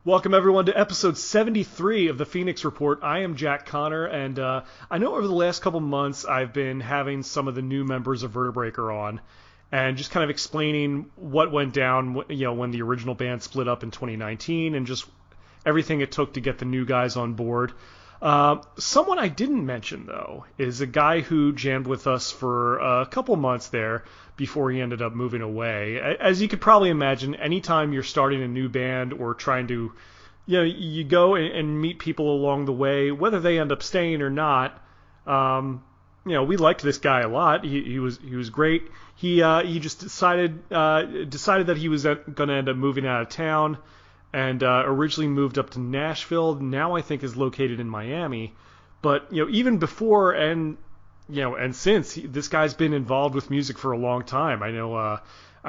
Welcome, everyone, to episode 73 of the Phoenix Report. I am Jack Connor, and I know over the last couple months I've been having some of the new members of Vertebreaker on and just kind of explaining what went down, when the original band split up in 2019 and just everything it took to get the new guys on board. Someone I didn't mention, though, is a guy who jammed with us for a couple months there before he ended up moving away. As you could probably imagine, anytime you're starting a new band or trying to, you go and meet people along the way, whether they end up staying or not. We liked this guy a lot. He was great. He just decided that he was going to end up moving out of town, and originally moved up to Nashville. Now I think is located in Miami. But even before and since, this guy's been involved with music for a long time. I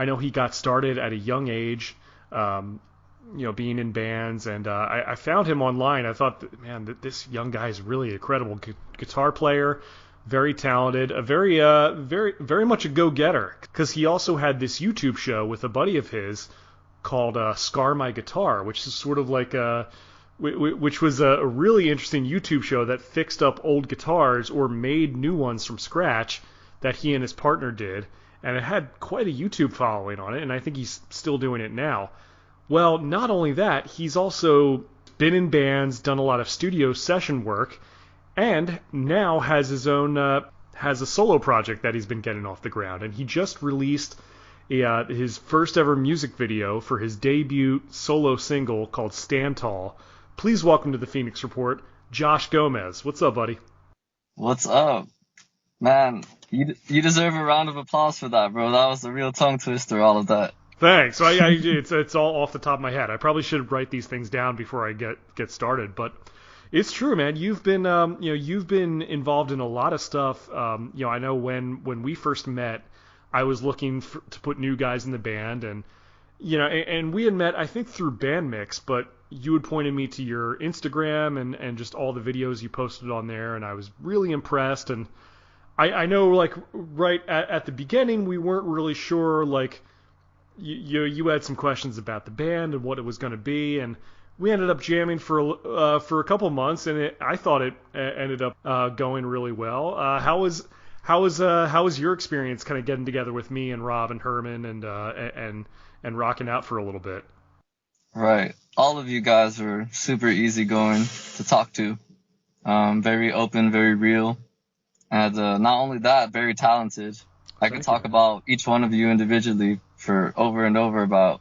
know he got started at a young age, being in bands, and I found him online. I thought, man, this young guy is really a credible guitar player, very talented, a very much a go-getter, because he also had this YouTube show with a buddy of his called Scar My Guitar, which is sort of like which was a really interesting YouTube show that fixed up old guitars or made new ones from scratch that he and his partner did, and it had quite a YouTube following on it, and I think he's still doing it now. Well, not only that, he's also been in bands, done a lot of studio session work, and now has his own has a solo project that he's been getting off the ground, and he just released his first ever music video for his debut solo single called Stand Tall. Please welcome to the Phoenix Report, Josh Gomez. What's up, buddy? What's up? Man, you deserve a round of applause for that, bro. That was a real tongue twister, all of that. Thanks. It's all off the top of my head. I probably should write these things down before I get started, but it's true, man. You've been involved in a lot of stuff. I know when we first met, I was looking to put new guys in the band, and we had met, I think, through Bandmix, but you had pointed me to your Instagram and just all the videos you posted on there, and I was really impressed. And I know, like, right at the beginning, we weren't really sure, like, you had some questions about the band and what it was going to be, and we ended up jamming for a couple months, and I thought it ended up going really well. How was your experience kind of getting together with me and Rob and Herman and rocking out for a little bit? Right. All of you guys were super easygoing to talk to. Very open, very real. And not only that, very talented. I could talk about each one of you individually for over and over about,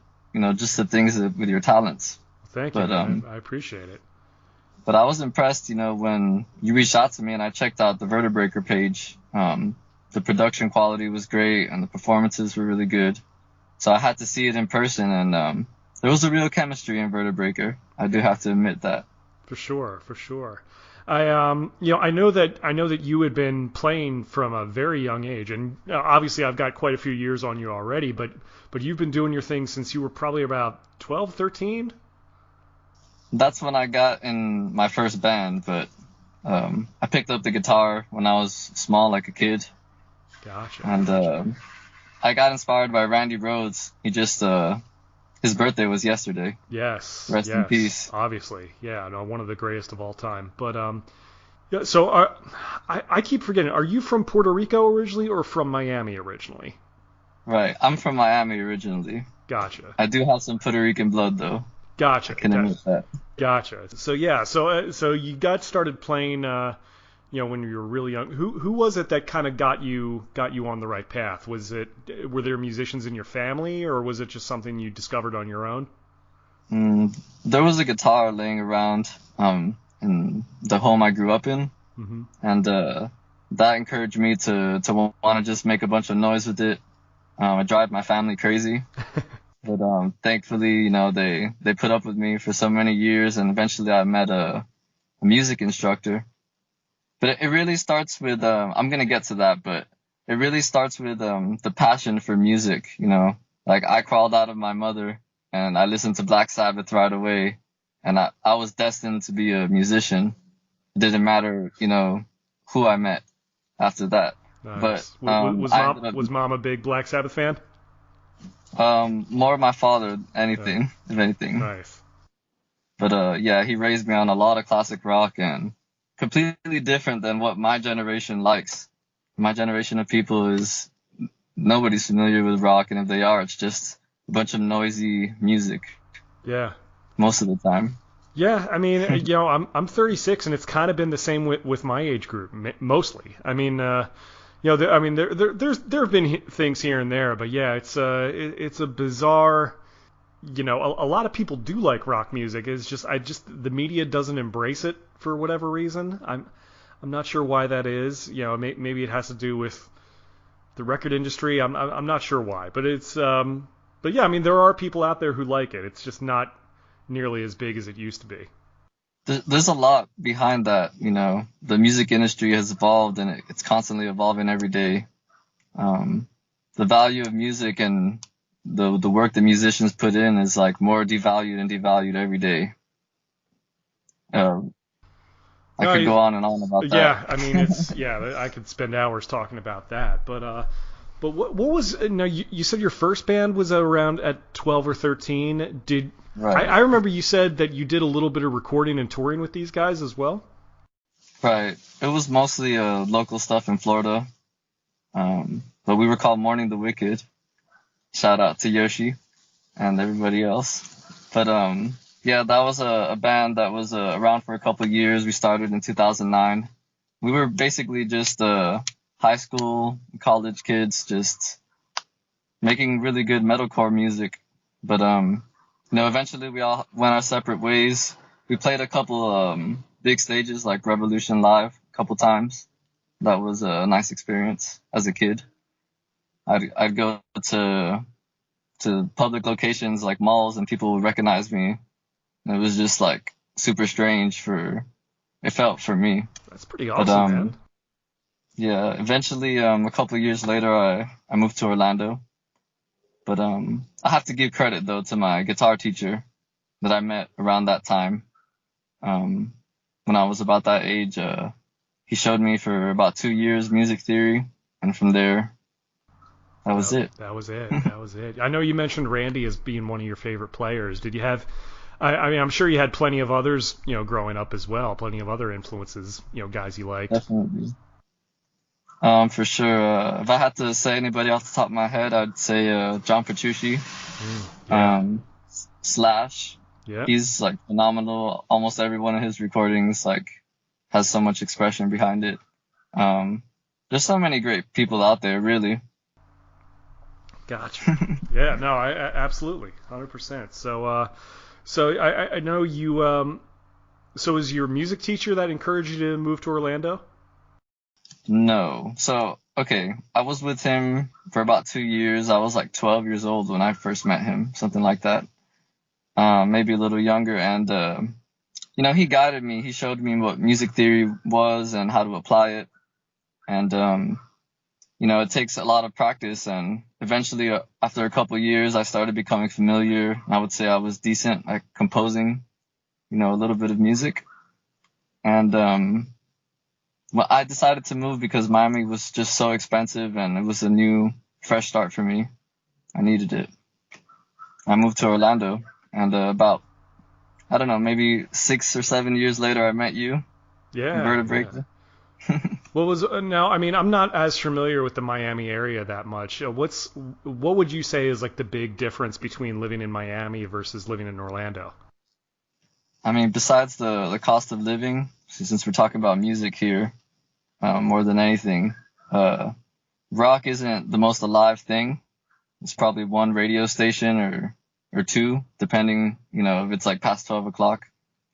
just the things with your talents. Thank you. I appreciate it. But I was impressed, when you reached out to me and I checked out the Vertebreaker page. The production quality was great and the performances were really good. So I had to see it in person, and there was a real chemistry in Vertebreaker. I do have to admit that. For sure. I know that you had been playing from a very young age, and obviously I've got quite a few years on you already, but you've been doing your thing since you were probably about 12, 13? That's when I got in my first band, but I picked up the guitar when I was small, like a kid. Gotcha. And I got inspired by Randy Rhoads. He just his birthday was yesterday. Yes. Rest in peace. Obviously, yeah. No, one of the greatest of all time. But so I keep forgetting. Are you from Puerto Rico originally or from Miami originally? Right. I'm from Miami originally. Gotcha. I do have some Puerto Rican blood though. Gotcha. I can admit that. Gotcha. So yeah. So you got started playing. When you were really young. Who was it that kind of got you on the right path? Were there musicians in your family, or was it just something you discovered on your own? There was a guitar laying around in the home I grew up in, mm-hmm. and that encouraged me to want to just make a bunch of noise with it. It drive my family crazy, but thankfully, they put up with me for so many years, and eventually I met a music instructor. But it really starts with, I'm going to get to that, but it really starts with the passion for music, Like, I crawled out of my mother, and I listened to Black Sabbath right away, and I was destined to be a musician. It didn't matter, who I met after that. Nice. But was Mom a big Black Sabbath fan? More my father, if anything. Nice. But yeah, he raised me on a lot of classic rock and completely different than what my generation likes. My generation of people is nobody's familiar with rock, and if they are, it's just a bunch of noisy music Yeah. most of the time. Yeah, I mean, I'm 36, and it's kind of been the same with my age group, mostly. I mean, I mean, there have been things here and there, but yeah, it's a bizarre. A lot of people do like rock music. It's just the media doesn't embrace it for whatever reason. I'm not sure why that is. Maybe it has to do with the record industry. I'm not sure why, but but yeah, I mean, there are people out there who like it. It's just not nearly as big as it used to be. There's a lot behind that. The music industry has evolved, and it's constantly evolving every day. The value of music and the work that musicians put in is like more devalued and devalued every day. I could go on and on about that. Yeah, I mean, I could spend hours talking about that. But what was now? You said your first band was around at 12 or 13. Right. I remember you said that you did a little bit of recording and touring with these guys as well. Right. It was mostly local stuff in Florida. But we were called Mourning the Wicked. Shout out to Yoshi and everybody else. But yeah, that was a band that was around for a couple of years. We started in 2009. We were basically just high school, college kids, just making really good metalcore music. But eventually we all went our separate ways. We played a couple big stages like Revolution Live a couple times. That was a nice experience as a kid. I'd go to public locations like malls and people would recognize me. And it was just like super strange it felt for me. That's pretty awesome, man. Yeah, eventually a couple of years later I moved to Orlando. But I have to give credit though to my guitar teacher that I met around that time. When I was about that age, he showed me for about 2 years music theory, and from there that was it. That was it. I know you mentioned Randy as being one of your favorite players. Did you have? I mean, I'm sure you had plenty of others, growing up as well. Plenty of other influences, guys you liked. Definitely. For sure. If I had to say anybody off the top of my head, I'd say John Petrucci. Slash. Yeah. He's like phenomenal. Almost every one of his recordings like has so much expression behind it. There's so many great people out there, really. Gotcha. Yeah, no, I absolutely, 100%. So I know you. So was your music teacher that encouraged you to move to Orlando? No. So okay, I was with him for about 2 years. I was like 12 years old when I first met him, something like that. Maybe a little younger, and he guided me. He showed me what music theory was and how to apply it. And it takes a lot of practice, and eventually after a couple of years I started becoming familiar. I would say I was decent at composing a little bit of music. And well, I decided to move because Miami was just so expensive and it was a new fresh start for me. I needed it. I moved to Orlando, and about I don't know, maybe 6 or 7 years later I met you. Yeah. Vertebraker. What was now? I mean, I'm not as familiar with the Miami area that much. What would you say is like the big difference between living in Miami versus living in Orlando? I mean, besides the cost of living, since we're talking about music here, more than anything, rock isn't the most alive thing. It's probably one radio station or two, depending, if it's like past 12 o'clock,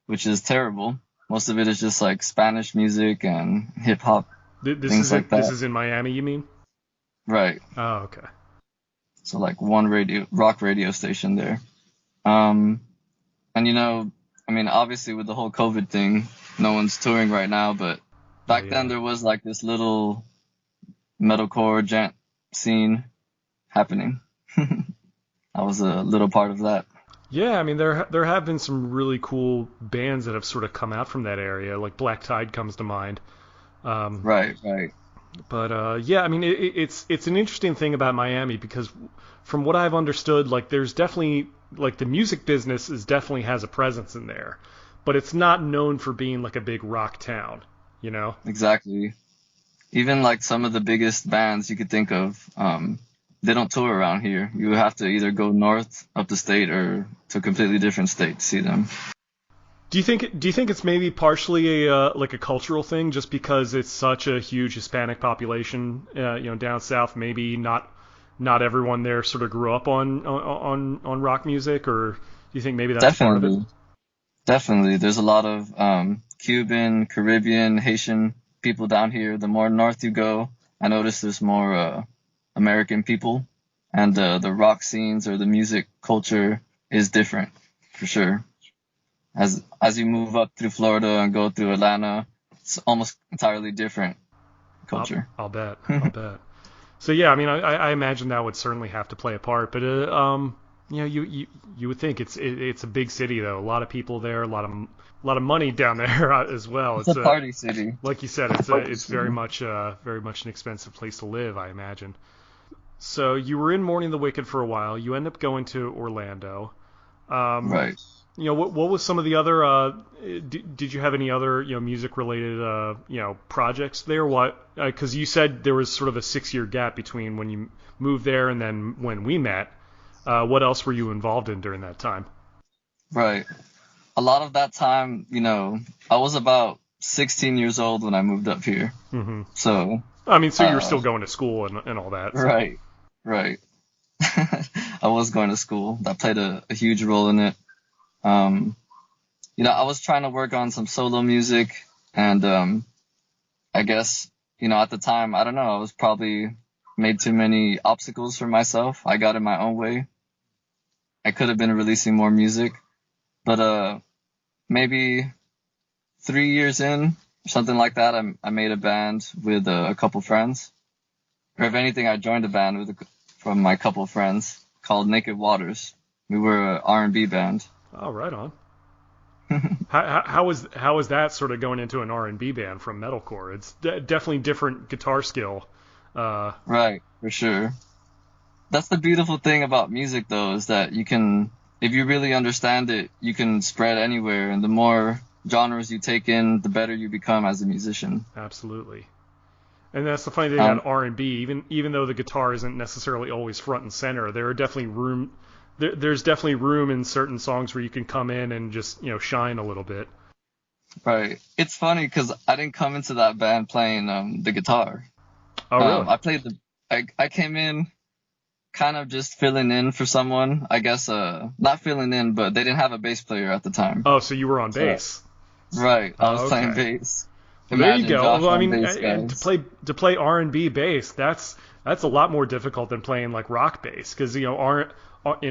which is terrible. Most of it is just like Spanish music and hip hop. Things like that. This is in Miami, you mean? Right. Oh, okay. So like one rock radio station there. And I mean, obviously with the whole COVID thing, no one's touring right now, but back then there was like this little metalcore gent scene happening. I was a little part of that. Yeah, I mean, there have been some really cool bands that have sort of come out from that area, like Black Tide comes to mind. Right. But yeah, I mean, it's an interesting thing about Miami because from what I've understood, like there's definitely like the music business is definitely has a presence in there, but it's not known for being like a big rock town, you know? Exactly. Even like some of the biggest bands you could think of, they don't tour around here. You have to either go north up the state or to a completely different state to see them. Do you think it's maybe partially a like a cultural thing, just because it's such a huge Hispanic population, down south? Maybe not everyone there sort of grew up on rock music, or do you think maybe that's part of it? Definitely. There's a lot of Cuban, Caribbean, Haitian people down here. The more north you go, I notice there's more American people, and the rock scenes or the music culture is different for sure. As you move up through Florida and go through Atlanta, it's almost entirely different culture. I'll bet. I'll bet. So yeah, I mean, I imagine that would certainly have to play a part, but you would think it's a big city though, a lot of people there, a lot of money down there as well. It's a party city, like you said. It's very much an expensive place to live, I imagine. So you were in Mourning the Wicked for a while. You end up going to Orlando. Right. What was some of the other? Did you have any other music related projects there? What? Because you said there was sort of a 6-year gap between when you moved there and then when we met. What else were you involved in during that time? Right. A lot of that time, I was about 16 years old when I moved up here. Mm-hmm. So. I mean, so you were still going to school and all that. So. Right. I was going to school. That played a huge role in it. I was trying to work on some solo music, and I guess, at the time, I don't know, I was probably made too many obstacles for myself. I got in my own way. I could have been releasing more music, but maybe 3 years in, something like that, I made a band with a couple friends. Or if anything, I joined a band from my couple friends called Naked Waters. We were an R&B band. Oh, right on. How was that sort of going into an R&B band from metalcore? It's definitely different guitar skill. Right, for sure. That's the beautiful thing about music, though, is that you can, if you really understand it, you can spread anywhere, and the more genres you take in, the better you become as a musician. Absolutely. And that's the funny thing about R&B. Even though the guitar isn't necessarily always front and center, there are definitely there's definitely room in certain songs where you can come in and just shine a little bit. Right. It's funny because I didn't come into that band playing the guitar. Oh, really? I came in kind of just filling in for someone. I guess not filling in, but they didn't have a bass player at the time. Oh, so you were on bass. Right. I was playing bass. Well, there you go. Well, I mean, to play R&B bass, that's a lot more difficult than playing like rock bass, because in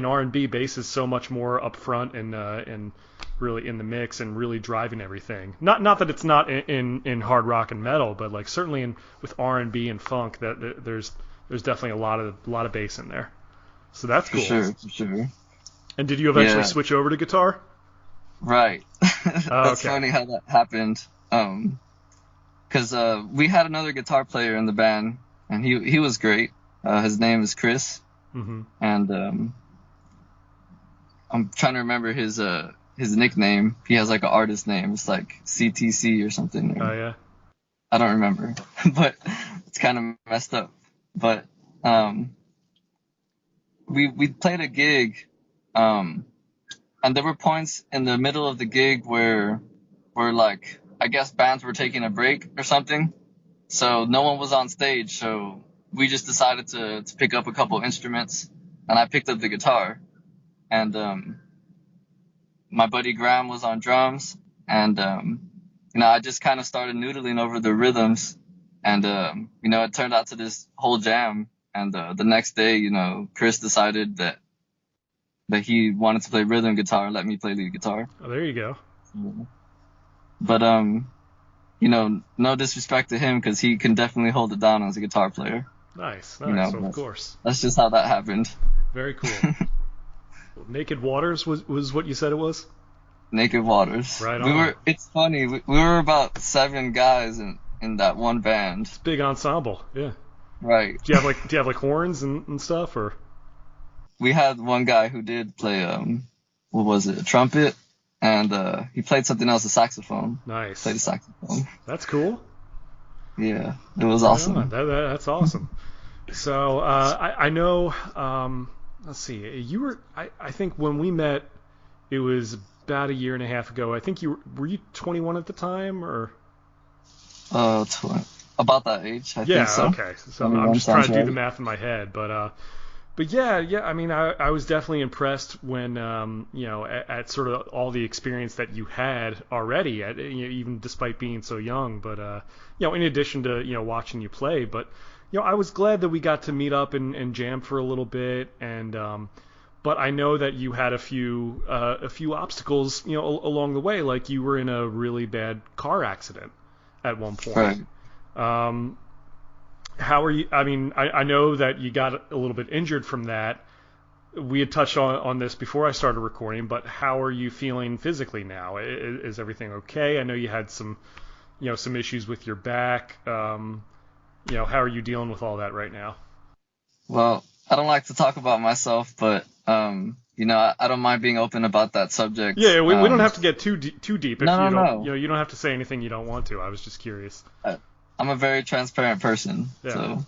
R&B, bass is so much more upfront and really in the mix and really driving everything. Not that it's not in hard rock and metal, but like certainly with R&B and funk, that there's definitely a lot of bass in there. So that's cool. For sure. And did you eventually switch over to guitar? Right. That's funny how that happened. Because we had another guitar player in the band, and he was great. His name is Chris. Mm-hmm. And I'm trying to remember his nickname. He has like an artist name. It's like CTC or something. Oh yeah. I don't remember, but it's kind of messed up. But we played a gig, and there were points in the middle of the gig where like, I guess bands were taking a break or something, so no one was on stage. So we just decided to pick up a couple instruments, and I picked up the guitar, and my buddy Graham was on drums, and I just kind of started noodling over the rhythms, and it turned out to this whole jam. And the next day, Chris decided that he wanted to play rhythm guitar and let me play lead guitar. Oh, there you go. But no disrespect to him, because he can definitely hold it down as a guitar player. Nice. Of course. That's just how that happened. Very cool. Naked Waters was what you said it was? Naked Waters. Right on. It's funny. We were about 7 guys in that one band. It's a big ensemble. Yeah. Right. Do you have like horns and stuff, or? we had one guy who did play what was it, a trumpet, and he played something else, a saxophone. Nice. Played a saxophone. That's cool. Yeah, it was Right awesome. on. That's awesome. So I know. Let's see. You were. I think when we met, it was about a year and a half ago. I think were you 21 at the time, or? About that age, I Yeah. think so. Okay. So I'm just trying to do the right. math in my head, but yeah. I mean, I was definitely impressed when at sort of all the experience that you had already, even despite being so young. But in addition to watching you play, but I was glad that we got to meet up and jam for a little bit. And but I know that you had a few obstacles along the way, like you were in a really bad car accident at one point. Right. How are you? I mean, I know that you got a little bit injured from that. We had touched on this before I started recording, but how are you feeling physically now? Is everything okay? I know you had some issues with your back. How are you dealing with all that right now? Well, I don't like to talk about myself, but I don't mind being open about that subject. Yeah, we don't have to get too deep. If No, you no, don't, you don't have to say anything you don't want to. I was just curious. I'm a very transparent person, Yeah. so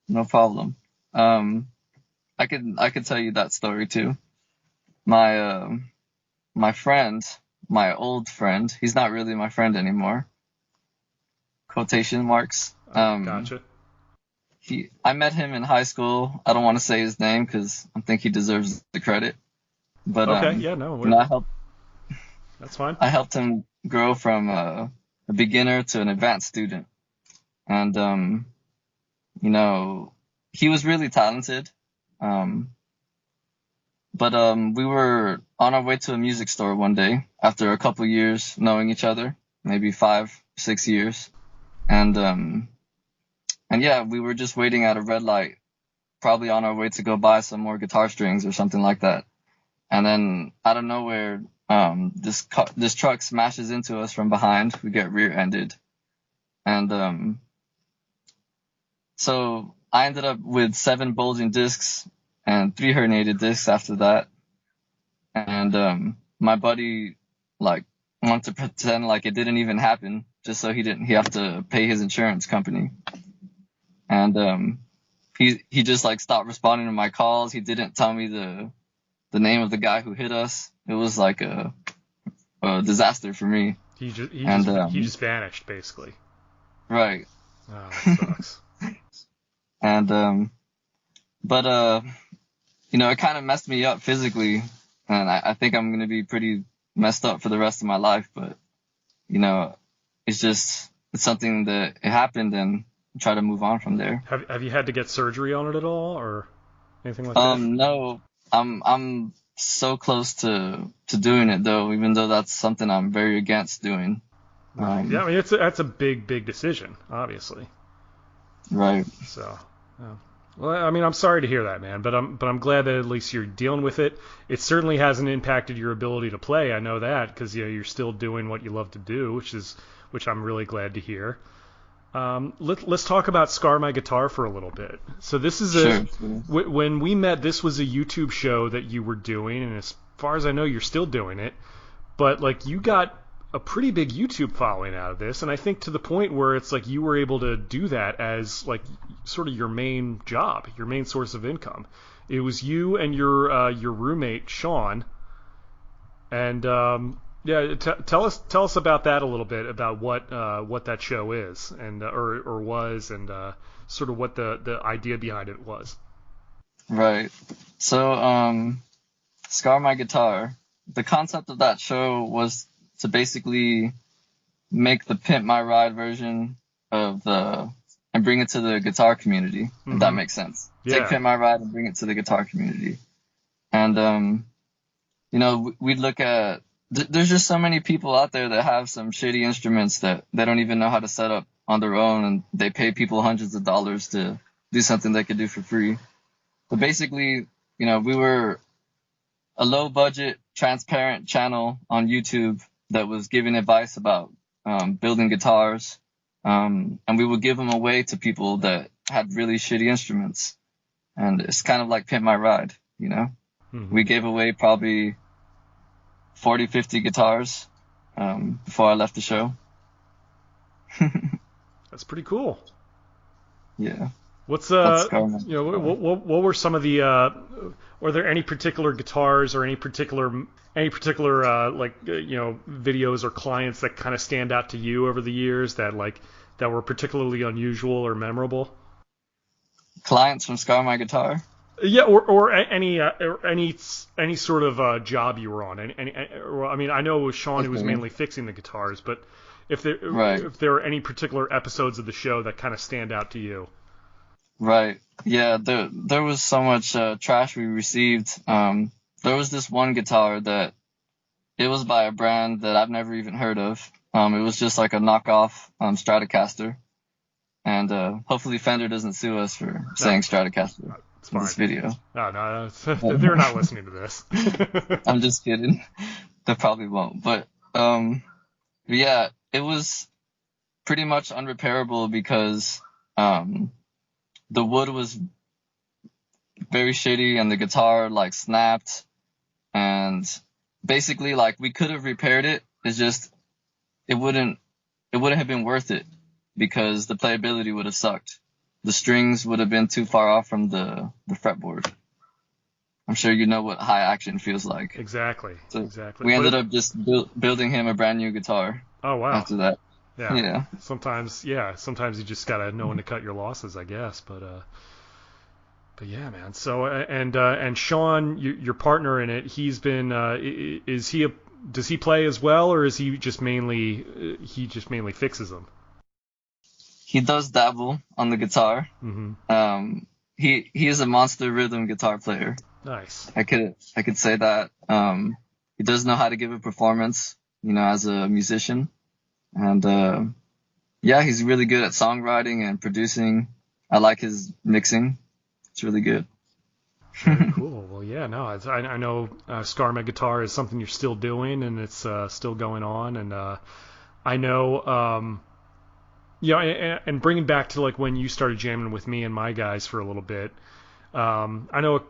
no problem. I could tell you that story too. My friend, my old friend, he's not really my friend anymore. Quotation marks. Gotcha. I met him in high school. I don't want to say his name because I think he deserves the credit. But Okay, yeah, no, that's fine. I helped him grow from a beginner to an advanced student, and he was really talented. But we were on our way to a music store one day after a couple years knowing each other, maybe 5-6 years, and yeah, we were just waiting at a red light, probably on our way to go buy some more guitar strings or something like that. And then out of nowhere, this truck smashes into us from behind. We get rear-ended, and so I ended up with 7 bulging discs and 3 herniated discs after that. And my buddy wanted to pretend like it didn't even happen, just so he have to pay his insurance company. And he just stopped responding to my calls. He didn't tell me the name of the guy who hit us. It was like a disaster for me. He just vanished, basically. Right. Oh, that sucks. And but it kind of messed me up physically, and I think I'm gonna be pretty messed up for the rest of my life. But it's something that it happened, and try to move on from there. Have you had to get surgery on it at all, or anything like that? No, I'm so close to doing it though, even though that's something I'm very against doing. Yeah, I mean that's a big decision, obviously. Right. So, well, I mean, I'm sorry to hear that, man, but I'm glad that at least you're dealing with it. It certainly hasn't impacted your ability to play. I know that because you're still doing what you love to do, which I'm really glad to hear. Let's talk about Scar My Guitar for a little bit. So this is when we met, this was a YouTube show that you were doing, and as far as I know, you're still doing it. But you got a pretty big YouTube following out of this, and I think to the point where it's you were able to do that as sort of your main job, your main source of income. It was you and your roommate Sean, and yeah, tell us about that a little bit, about what that show is and or was, and sort of what the idea behind it was. Right. So Scar My Guitar. The concept of that show was to basically make the Pimp My Ride version of and bring it to the guitar community, if that makes sense. Yeah. Take Pimp My Ride and bring it to the guitar community. And we'd look at there's just so many people out there that have some shitty instruments that they don't even know how to set up on their own, and they pay people hundreds of dollars to do something they could do for free. But basically, we were a low budget, transparent channel on YouTube that was giving advice about building guitars, and we would give them away to people that had really shitty instruments. And it's kind of like Pimp My Ride. you know. Mm-hmm. We gave away probably 40, 50 guitars before I left the show. That's pretty cool. Yeah. What's That's karma. what were some of the were there any particular guitars or any particular videos or clients that kind of stand out to you over the years that were particularly unusual or memorable? Clients from Scar My Guitar? Yeah, or any sort of job you were on. I mean, I know it was Sean who was mainly fixing the guitars, but if there are any particular episodes of the show that kind of stand out to you. Right. Yeah, there was so much trash we received. There was this one guitar that it was by a brand that I've never even heard of. It was just like a knockoff Stratocaster. And hopefully Fender doesn't sue us for saying Stratocaster in this video. No, they're not listening to this. I'm just kidding. They probably won't. But yeah, it was pretty much unrepairable because the wood was very shitty and the guitar like snapped, and basically like we could have repaired it. It's just it wouldn't have been worth it because the playability would have sucked. The strings would have been too far off from the fretboard. I'm sure you know what high action feels like. Exactly. So exactly. We ended up just building him a brand new guitar. Oh wow. After that. Yeah. Sometimes you just gotta know when to cut your losses, I guess. But yeah, man. So and Sean, your partner in it, he's been does he play as well, or is he just mainly fixes them? He does dabble on the guitar. Mm-hmm. He is a monster rhythm guitar player. Nice. I could say that. He does know how to give a performance, as a musician. And yeah, he's really good at songwriting and producing. I like his mixing. It's really good. Very cool. Well, yeah, no, I know Scar My Guitar is something you're still doing, and it's still going on. And I know, and bringing back to like when you started jamming with me and my guys for a little bit. I know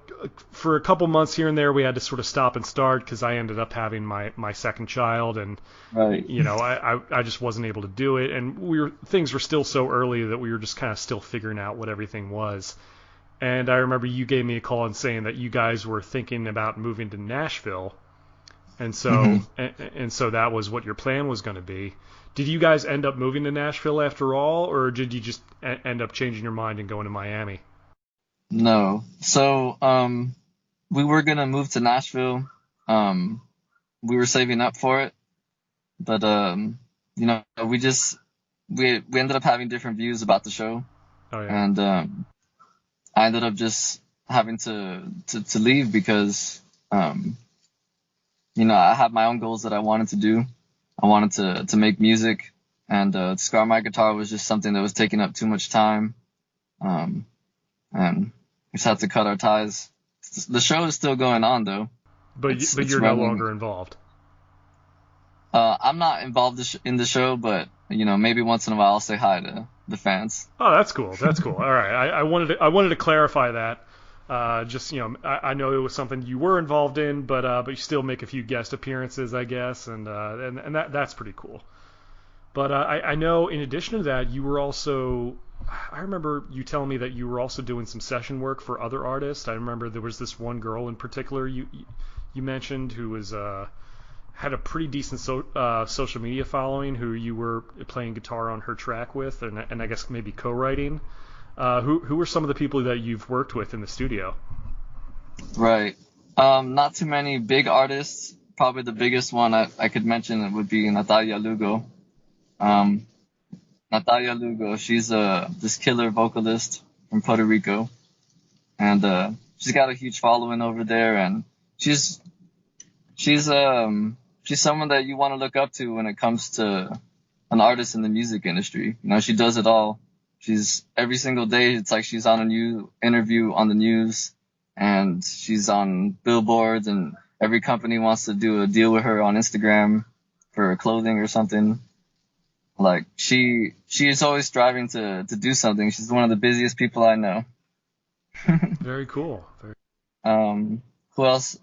for a couple months here and there we had to sort of stop and start because I ended up having my second child, and right. I just wasn't able to do it, and things were still so early that we were just kind of still figuring out what everything was. And I remember you gave me a call and saying that you guys were thinking about moving to Nashville, and so and so that was what your plan was going to be. Did you guys end up moving to Nashville after all, or did you just end up changing your mind and going to Miami? No. So, we were going to move to Nashville. We were saving up for it, but, we ended up having different views about the show. Oh, yeah. And, I ended up just having to leave because, I have my own goals that I wanted to do. I wanted to make music, and, Scar My Guitar was just something that was taking up too much time. And we just had to cut our ties. The show is still going on, though. But you're no longer involved. I'm not involved in the show, but maybe once in a while I'll say hi to the fans. Oh, that's cool. That's cool. All right, I wanted to clarify that. I know it was something you were involved in, but you still make a few guest appearances, I guess, and that's pretty cool. But I know in addition to that, you were also. I remember you telling me that you were also doing some session work for other artists. I remember there was this one girl in particular you mentioned who was had a pretty decent social media following, who you were playing guitar on her track with, and I guess maybe co-writing. Who were some of the people that you've worked with in the studio? Right. Not too many big artists. Probably the biggest one I could mention would be Natalia Lugo. Natalia Lugo, she's this killer vocalist from Puerto Rico, and she's got a huge following over there, and she's someone that you want to look up to when it comes to an artist in the music industry. She does it all. She's every single day. It's like she's on a new interview on the news, and she's on billboards, and every company wants to do a deal with her on Instagram for clothing or something. Like she is always striving to do something. She's one of the busiest people I know. Very cool. Who else?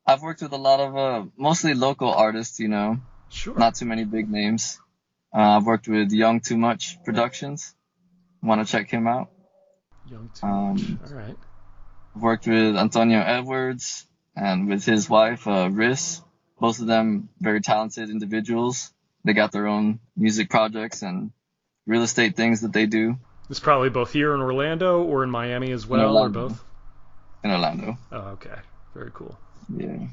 I've worked with a lot of mostly local artists, you know, Sure. not too many big names. I've worked with Young Too Much Productions. Want to check him out? Young Too Much. All right. I've worked with Antonio Edwards and with his wife, Riss. Both of them very talented individuals. They got their own music projects and real estate things that they do. It's probably both here in Orlando or in Miami as well, or both? In Orlando. Oh, okay. Very cool. Yeah.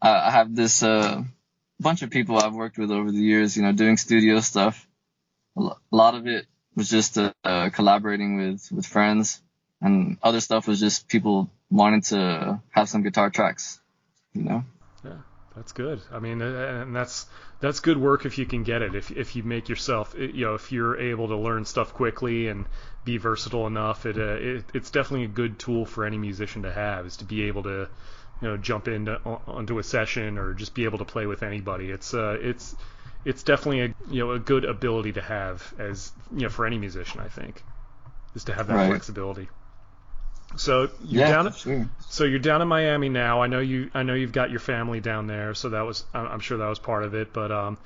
I have this bunch of people I've worked with over the years, you know, doing studio stuff. A lot of it was just collaborating with friends, and other stuff was just people wanting to have some guitar tracks, you know. Yeah, that's good. I mean, and that's good work if you can get it. If you make yourself, you know, if you're able to learn stuff quickly and be versatile enough, it's definitely a good tool for any musician to have, is to be able to, you know, jump onto a session or just be able to play with anybody. It's definitely a good ability to have, as you know, for any musician, I think, is to have that flexibility. So you're down in Miami now. I know you've got your family down there, so I'm sure that was part of it. But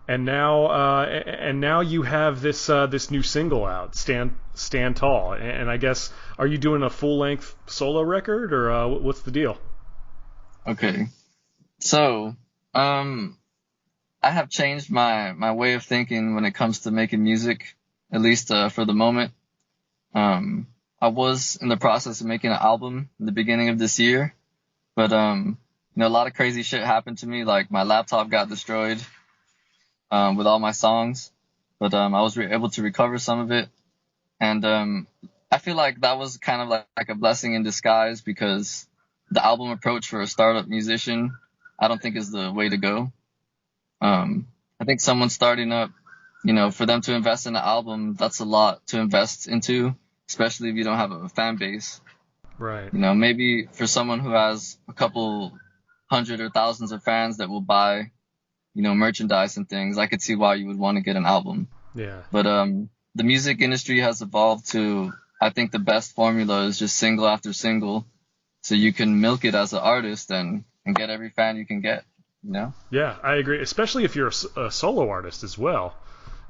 and now you have this new single out, Stand Tall. And I guess, are you doing a full length solo record, or what's the deal? Okay, so I have changed my way of thinking when it comes to making music, at least for the moment. I was in the process of making an album in the beginning of this year, but you know, a lot of crazy shit happened to me. Like, my laptop got destroyed with all my songs, but I was able to recover some of it, and I feel like that was kind of like a blessing in disguise, because the album approach for a startup musician, I don't think is the way to go. I think someone starting up, you know, for them to invest in an album, that's a lot to invest into, especially if you don't have a fan base. Right. You know, maybe for someone who has a couple hundred or thousands of fans that will buy, you know, merchandise and things, I could see why you would want to get an album. Yeah. But the music industry has evolved to, I think the best formula is just single after single, so you can milk it as an artist and get every fan you can get, you know? Yeah, I agree, especially if you're a solo artist as well.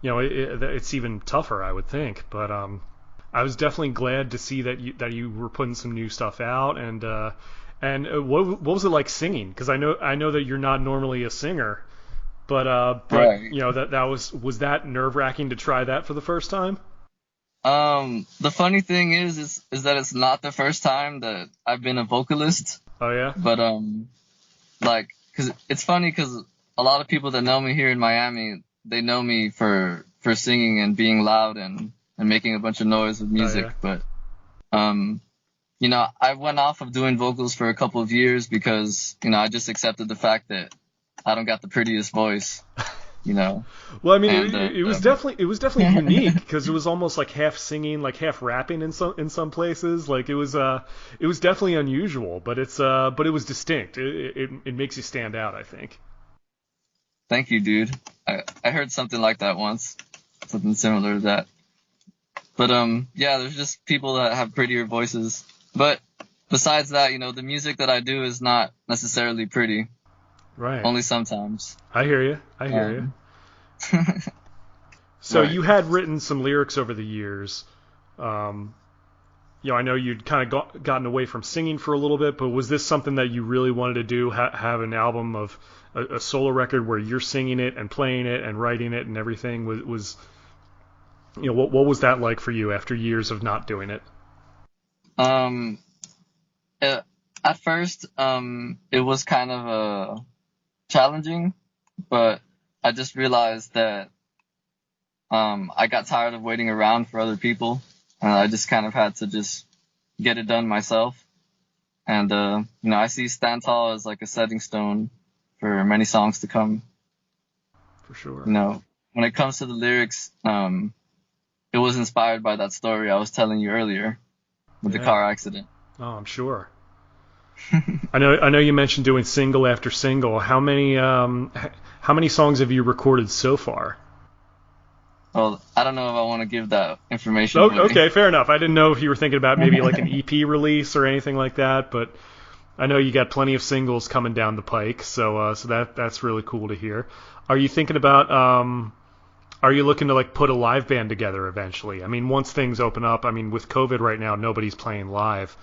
You know, it's even tougher, I would think. But I was definitely glad to see that you were putting some new stuff out. And what was it like singing? Because I know that you're not normally a singer, but right. You know, that was that nerve-wracking to try that for the first time? The funny thing is that it's not the first time that I've been a vocalist. Oh yeah. But like, cause it's funny, cause a lot of people that know me here in Miami, they know me for singing and being loud and making a bunch of noise with music. Oh, yeah. But you know, I went off of doing vocals for a couple of years because, you know, I just accepted the fact that I don't got the prettiest voice. You know. Well, I mean, it was definitely unique, because it was almost like half singing, like half rapping in some places. Like, it was definitely unusual, but it was distinct. It makes you stand out, I think. Thank you, dude. I heard something like that once, something similar to that. But yeah, there's just people that have prettier voices. But besides that, you know, the music that I do is not necessarily pretty. Right. Only sometimes. I hear you. So right. You had written some lyrics over the years. You know, I know you'd kind of gotten away from singing for a little bit, but was this something that you really wanted to do? Have an album of a solo record where you're singing it and playing it and writing it and everything? Was you know, what was that like for you after years of not doing it? At first, it was kind of challenging, but I just realized that I got tired of waiting around for other people, and I just kind of had to just get it done myself. And you know, I see Stand Tall as like a setting stone for many songs to come. For sure. You know, when it comes to the lyrics, it was inspired by that story I was telling you earlier with the car accident. Oh, I'm sure. I know you mentioned doing single after single. How many songs have you recorded so far? Well, I don't know if I want to give that information Oh, away. okay, fair enough. I didn't know if you were thinking about maybe like an EP release or anything like that, but I know you got plenty of singles coming down the pike, so that's really cool to hear. Are you thinking about are you looking to like put a live band together eventually? I mean, once things open up, I mean, with COVID right now, nobody's playing live.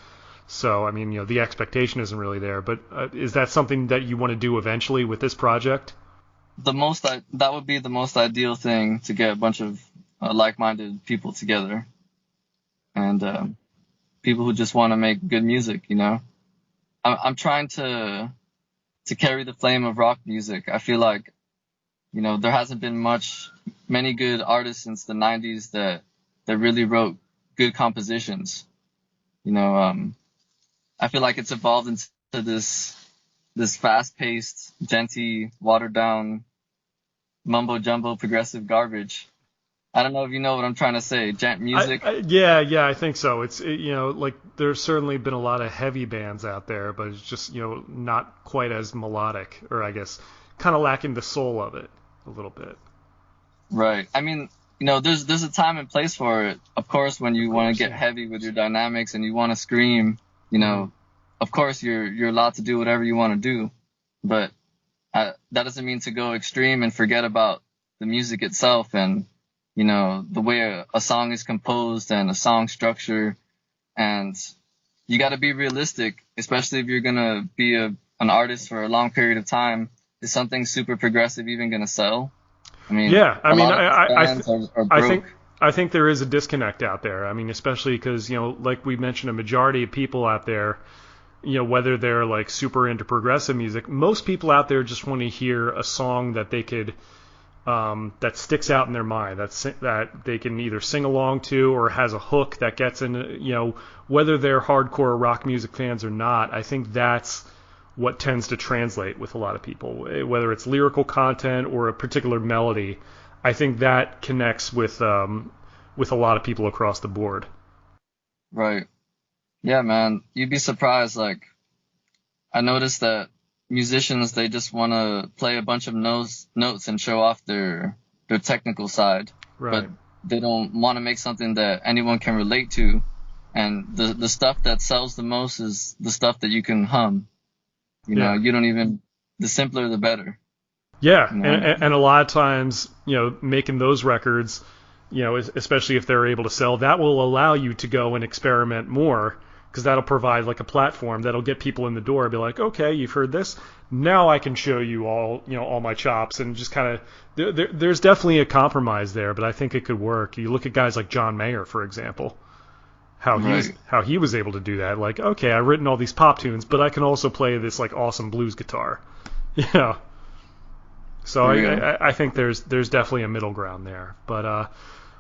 So, I mean, the expectation isn't really there, but is that something that you want to do eventually with this project? That would be the most ideal thing, to get a bunch of like-minded people together, and people who just want to make good music. I'm trying to carry the flame of rock music. I feel like, there hasn't been many good artists since the 90s that really wrote good compositions. I feel like it's evolved into this fast-paced, genty, watered-down, mumbo-jumbo progressive garbage. I don't know if you know what I'm trying to say. Gent music. Yeah, I think so. Like there's certainly been a lot of heavy bands out there, but it's just, not quite as melodic, or I guess kind of lacking the soul of it a little bit. Right. I mean, there's a time and place for it. Of course, when you want to get heavy with your dynamics and you want to scream, of course you're allowed to do whatever you want to do, but that doesn't mean to go extreme and forget about the music itself, and the way a song is composed and a song structure. And you got to be realistic, especially if you're gonna be an artist for a long period of time. Is something super progressive even gonna sell? I mean, yeah, I mean, I think there is a disconnect out there. I mean, especially because, like we mentioned, a majority of people out there, whether they're like super into progressive music, most people out there just want to hear a song that they could, that sticks out in their mind, that they can either sing along to, or has a hook that gets in, whether they're hardcore rock music fans or not. I think that's what tends to translate with a lot of people, whether it's lyrical content or a particular melody. I think that connects with a lot of people across the board. Right. Yeah, man. You'd be surprised. Like, I noticed that musicians, they just want to play a bunch of notes and show off their technical side. Right. But they don't want to make something that anyone can relate to. And the stuff that sells the most is the stuff that you can hum. You don't even, the simpler the better. Yeah, and a lot of times, making those records, especially if they're able to sell, that will allow you to go and experiment more, because that'll provide like a platform that'll get people in the door. Be like, okay, you've heard this, now I can show you all my chops, and just kind of, there's definitely a compromise there, but I think it could work. You look at guys like John Mayer, for example. How he was able to do that. Like, okay, I've written all these pop tunes, but I can also play this like awesome blues guitar. So I think there's definitely a middle ground there. But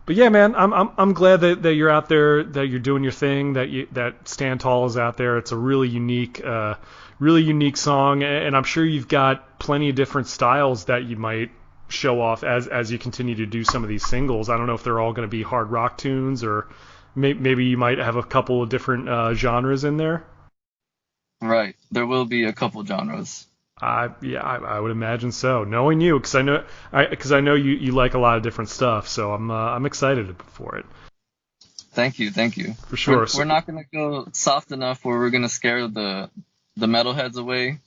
yeah, man, I'm glad that you're out there, that you're doing your thing, that Stand Tall is out there. It's a really unique song, and I'm sure you've got plenty of different styles that you might show off as you continue to do some of these singles. I don't know if they're all going to be hard rock tunes, or maybe you might have a couple of different genres in there. Right. There will be a couple genres. I would imagine so. Knowing you, because I know you like a lot of different stuff, so I'm excited for it. Thank you. For sure. We're not gonna go soft enough where we're gonna scare the metalheads away,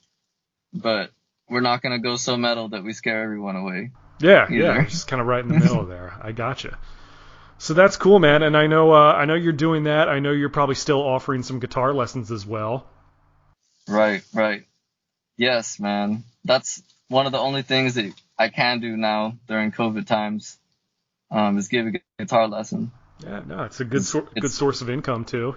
but we're not gonna go so metal that we scare everyone away. Yeah, just kind of right in the middle there. I gotcha. So that's cool, man. And I know you're doing that. I know you're probably still offering some guitar lessons as well. Right. Yes, man. That's one of the only things that I can do now during COVID times, is give a guitar lesson. Yeah, no, it's a good source of income too,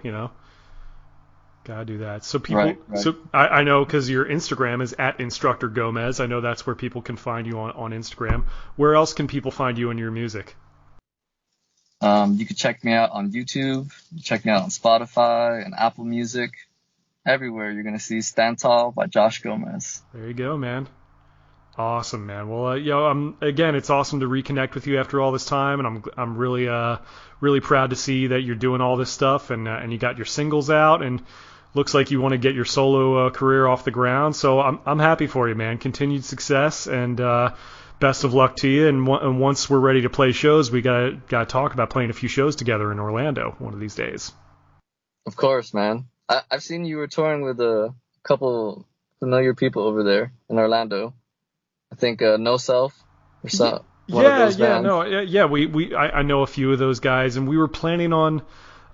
Gotta do that. So people, right. So I know, because your Instagram is @instructor_Gomez. I know that's where people can find you on Instagram. Where else can people find you and your music? You can check me out on YouTube. Check me out on Spotify and Apple Music. Everywhere you're gonna see "Stand Tall" by Josh Gomez. There you go, man. Awesome, man. Well, again, it's awesome to reconnect with you after all this time, and I'm really proud to see that you're doing all this stuff, and you got your singles out, and looks like you want to get your solo career off the ground. So I'm happy for you, man. Continued success, and best of luck to you. And once we're ready to play shows, we gotta talk about playing a few shows together in Orlando one of these days. Of course, man. I've seen you were touring with a couple familiar people over there in Orlando. I think No Self or something. I know a few of those guys, and we were planning on,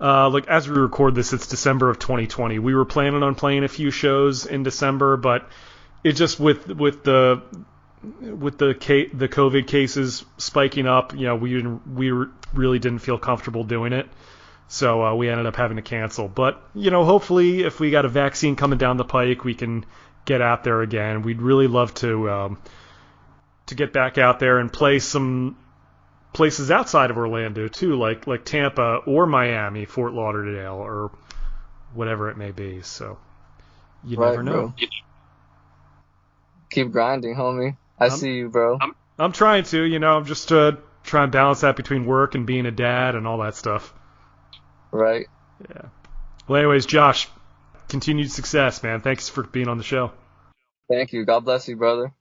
like as we record this, it's December of 2020. We were planning on playing a few shows in December, but it just with the COVID cases spiking up, we really didn't feel comfortable doing it, so we ended up having to cancel. But hopefully, if we got a vaccine coming down the pike, we can get out there again. We'd really love to get back out there and play some places outside of Orlando too, like Tampa or Miami, Fort Lauderdale, or whatever it may be. So you never know. Bro. Keep grinding, homie. I see you, bro. I'm trying to. I'm just trying to balance that between work and being a dad and all that stuff. Right. Yeah. Well, anyways, Josh, continued success, man. Thanks for being on the show. Thank you. God bless you, brother.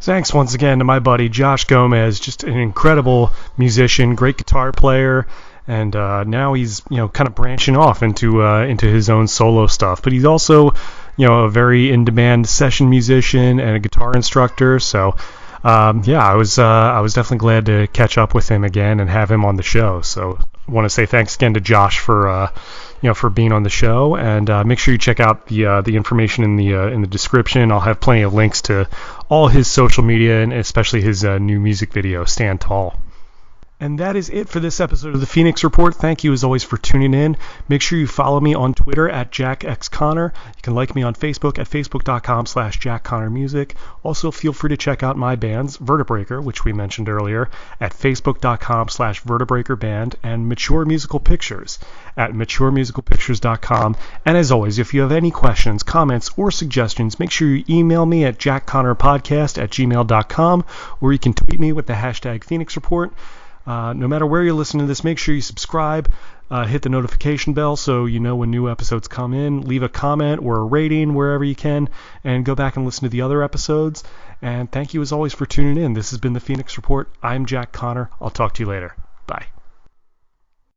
Thanks once again to my buddy Josh Gomez, just an incredible musician, great guitar player, and now he's kind of branching off into his own solo stuff. But he's also a very in-demand session musician and a guitar instructor. So I was definitely glad to catch up with him again and have him on the show. So I want to say thanks again to Josh for being on the show, and make sure you check out the information in the description. I'll have plenty of links to all his social media and especially his new music video, Stand Tall. And that is it for this episode of the Phoenix Report. Thank you as always for tuning in. Make sure you follow me on Twitter at JackXConnor. You can like me on Facebook at facebook.com/JackConnorMusic. Also, feel free to check out my bands, Vertebreaker, which we mentioned earlier, at facebook.com/VertebreakerBand, and Mature Musical Pictures at MatureMusicalPictures.com. And as always, if you have any questions, comments, or suggestions, make sure you email me at jackconnorpodcast@gmail.com, or you can tweet me with the hashtag Phoenix Report. No matter where you're listening to this, make sure you subscribe, hit the notification bell so you know when new episodes come in, leave a comment or a rating wherever you can, and go back and listen to the other episodes. And thank you as always for tuning in. This has been the Phoenix Report. I'm Jack Connor. I'll talk to you later. Bye.